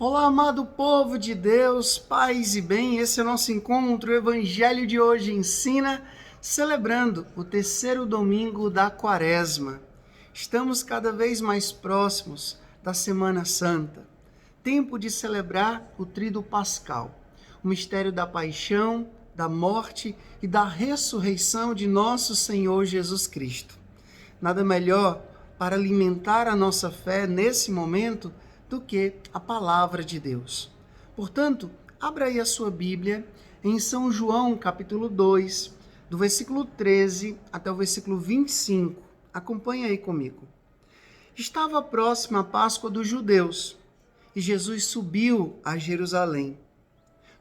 Olá, amado povo de Deus, paz e bem, esse é o nosso encontro. O Evangelho de hoje ensina, celebrando o terceiro domingo da Quaresma. Estamos cada vez mais próximos da Semana Santa, tempo de celebrar o Tríduo Pascal, o mistério da paixão, da morte e da ressurreição de nosso Senhor Jesus Cristo. Nada melhor para alimentar a nossa fé nesse momento do que a palavra de Deus. Portanto, abra aí a sua Bíblia em São João, capítulo 2, do versículo 13 até o versículo 25. Acompanhe aí comigo. Estava próxima a Páscoa dos judeus e Jesus subiu a Jerusalém.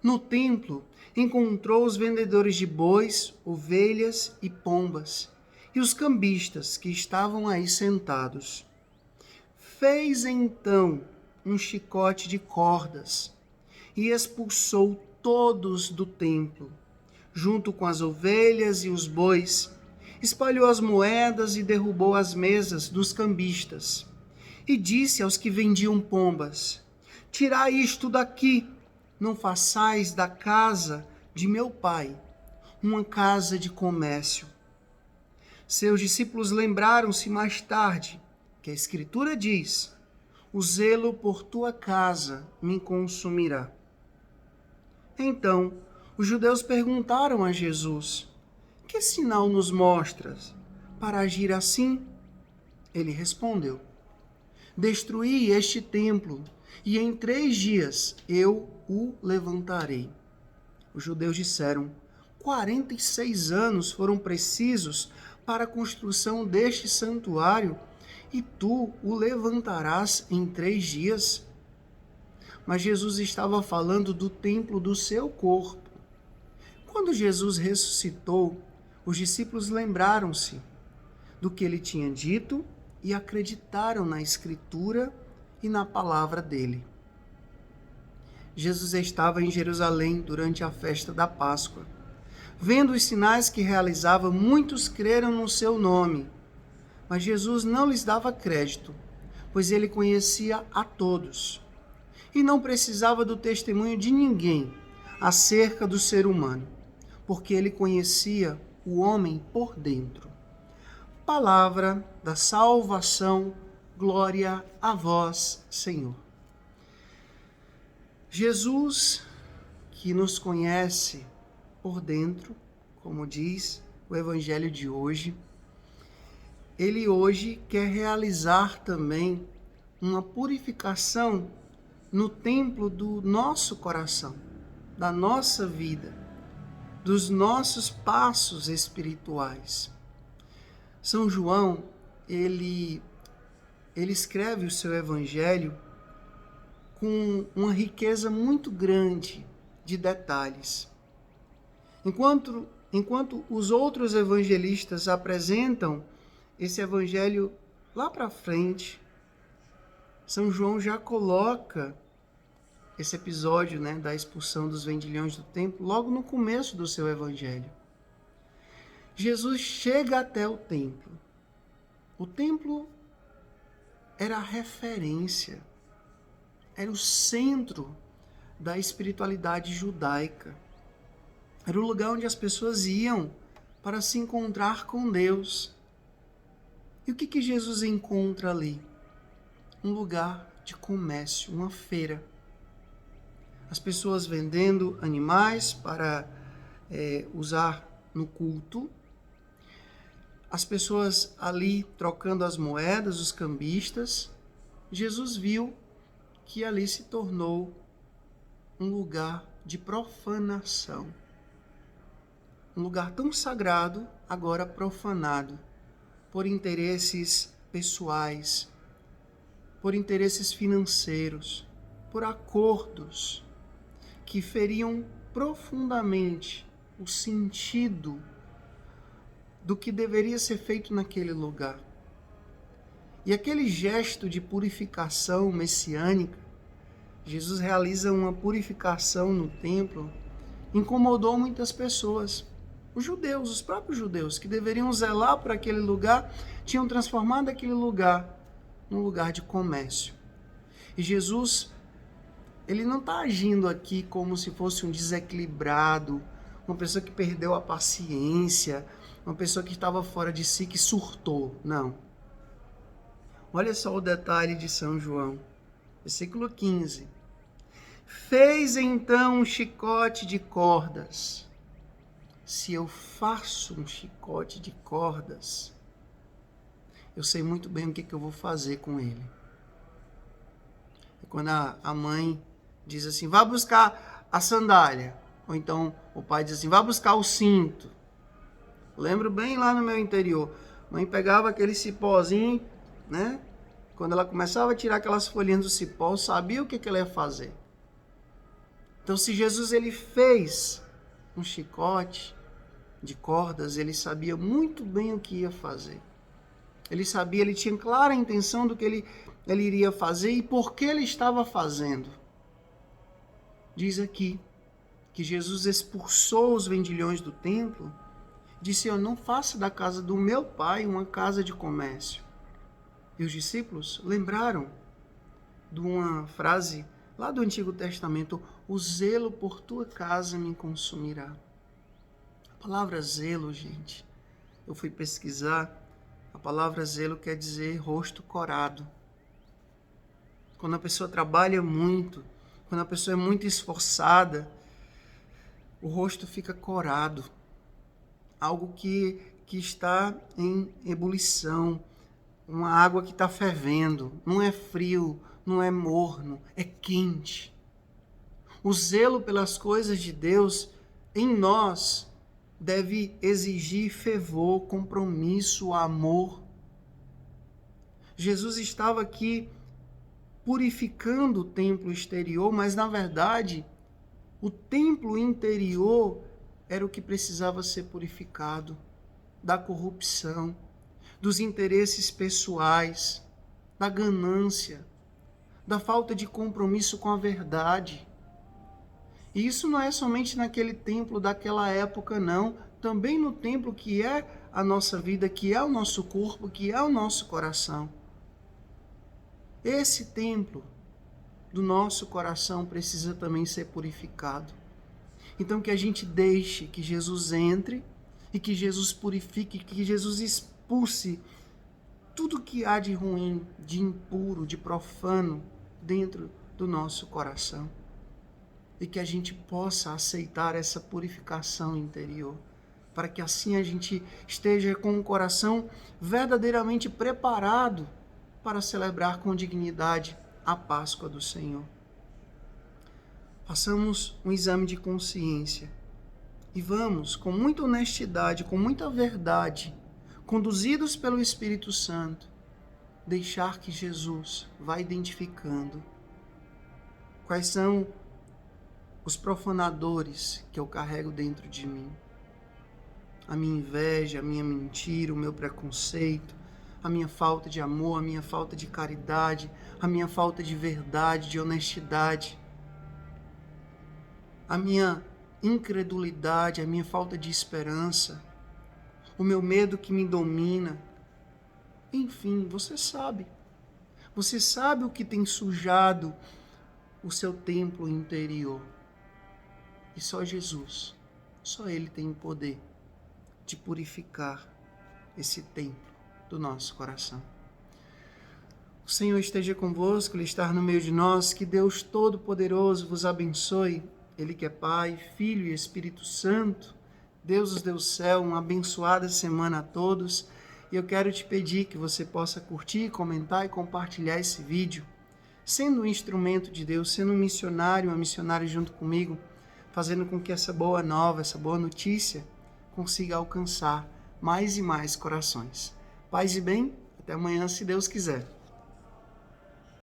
No templo, encontrou os vendedores de bois, ovelhas e pombas e os cambistas que estavam aí sentados. Fez então um chicote de cordas e expulsou todos do templo, junto com as ovelhas e os bois. Espalhou as moedas e derrubou as mesas dos cambistas. E disse aos que vendiam pombas: tirai isto daqui, não façais da casa de meu pai uma casa de comércio. Seus discípulos lembraram-se mais tarde que a Escritura diz: o zelo por tua casa me consumirá. Então, os judeus perguntaram a Jesus: que sinal nos mostras para agir assim? Ele respondeu: destruí este templo, e em 3 dias eu o levantarei. Os judeus disseram: 46 anos foram precisos para a construção deste santuário, e tu o levantarás em 3 dias? Mas Jesus estava falando do templo do seu corpo. Quando Jesus ressuscitou, os discípulos lembraram-se do que ele tinha dito e acreditaram na Escritura e na palavra dele. Jesus estava em Jerusalém durante a festa da Páscoa. Vendo os sinais que realizava, muitos creram no seu nome. Mas Jesus não lhes dava crédito, pois ele conhecia a todos e não precisava do testemunho de ninguém acerca do ser humano, porque ele conhecia o homem por dentro. Palavra da salvação, glória a vós, Senhor. Jesus, que nos conhece por dentro, como diz o Evangelho de hoje, ele hoje quer realizar também uma purificação no templo do nosso coração, da nossa vida, dos nossos passos espirituais. São João, ele escreve o seu evangelho com uma riqueza muito grande de detalhes. Enquanto os outros evangelistas apresentam esse evangelho lá para frente, São João já coloca esse episódio, da expulsão dos vendilhões do templo logo no começo do seu evangelho. Jesus chega até o templo. O templo era a referência, era o centro da espiritualidade judaica. Era o lugar onde as pessoas iam para se encontrar com Deus. E o que Jesus encontra ali? Um lugar de comércio, uma feira. As pessoas vendendo animais para usar no culto. As pessoas ali trocando as moedas, os cambistas. Jesus viu que ali se tornou um lugar de profanação. Um lugar tão sagrado, agora profanado por interesses pessoais, por interesses financeiros, por acordos que feriam profundamente o sentido do que deveria ser feito naquele lugar. E aquele gesto de purificação messiânica, Jesus realiza uma purificação no templo, incomodou muitas pessoas. Os judeus, os próprios judeus, que deveriam zelar por aquele lugar, tinham transformado aquele lugar num lugar de comércio. E Jesus ele não está agindo aqui como se fosse um desequilibrado, uma pessoa que perdeu a paciência, uma pessoa que estava fora de si, que surtou. Não. Olha só o detalhe de São João. Versículo 15. Fez então um chicote de cordas. Se eu faço um chicote de cordas, eu sei muito bem o que eu vou fazer com ele. É quando a mãe diz assim, vá buscar a sandália. Ou então o pai diz assim, vá buscar o cinto. Lembro bem lá no meu interior. A mãe pegava aquele cipózinho, né? Quando ela começava a tirar aquelas folhinhas do cipó, eu sabia o que ela ia fazer. Então, se Jesus ele fez um chicote de cordas, ele sabia muito bem o que ia fazer. Ele sabia, ele tinha clara intenção do que ele iria fazer e por que ele estava fazendo. Diz aqui que Jesus expulsou os vendilhões do templo, disse, eu não faço da casa do meu pai uma casa de comércio. E os discípulos lembraram de uma frase lá do Antigo Testamento, o zelo por tua casa me consumirá. A palavra zelo, gente, eu fui pesquisar, a palavra zelo quer dizer rosto corado. Quando a pessoa trabalha muito, quando a pessoa é muito esforçada, o rosto fica corado. Algo que está em ebulição, uma água que está fervendo, não é frio, não é morno, é quente. O zelo pelas coisas de Deus em nós deve exigir fervor, compromisso, amor. Jesus estava aqui purificando o templo exterior, mas na verdade o templo interior era o que precisava ser purificado da corrupção, dos interesses pessoais, da ganância, da falta de compromisso com a verdade. E isso não é somente naquele templo daquela época, não. Também no templo que é a nossa vida, que é o nosso corpo, que é o nosso coração. Esse templo do nosso coração precisa também ser purificado. Então que a gente deixe que Jesus entre e que Jesus purifique, que Jesus expulse tudo que há de ruim, de impuro, de profano dentro do nosso coração. E que a gente possa aceitar essa purificação interior, para que assim a gente esteja com o coração verdadeiramente preparado para celebrar com dignidade a Páscoa do Senhor. Façamos um exame de consciência e vamos, com muita honestidade, com muita verdade, conduzidos pelo Espírito Santo, deixar que Jesus vá identificando quais são os profanadores que eu carrego dentro de mim. A minha inveja, a minha mentira, o meu preconceito, a minha falta de amor, a minha falta de caridade, a minha falta de verdade, de honestidade, a minha incredulidade, a minha falta de esperança, o meu medo que me domina. Enfim, você sabe. Você sabe o que tem sujado o seu templo interior. E só Jesus, só Ele tem o poder de purificar esse templo do nosso coração. O Senhor esteja convosco, Ele está no meio de nós, que Deus Todo-Poderoso vos abençoe, Ele que é Pai, Filho e Espírito Santo. Deus os deu o céu, uma abençoada semana a todos. E eu quero te pedir que você possa curtir, comentar e compartilhar esse vídeo, sendo um instrumento de Deus, sendo um missionário, uma missionária junto comigo, fazendo com que essa boa nova, essa boa notícia consiga alcançar mais e mais corações. Paz e bem, até amanhã, se Deus quiser.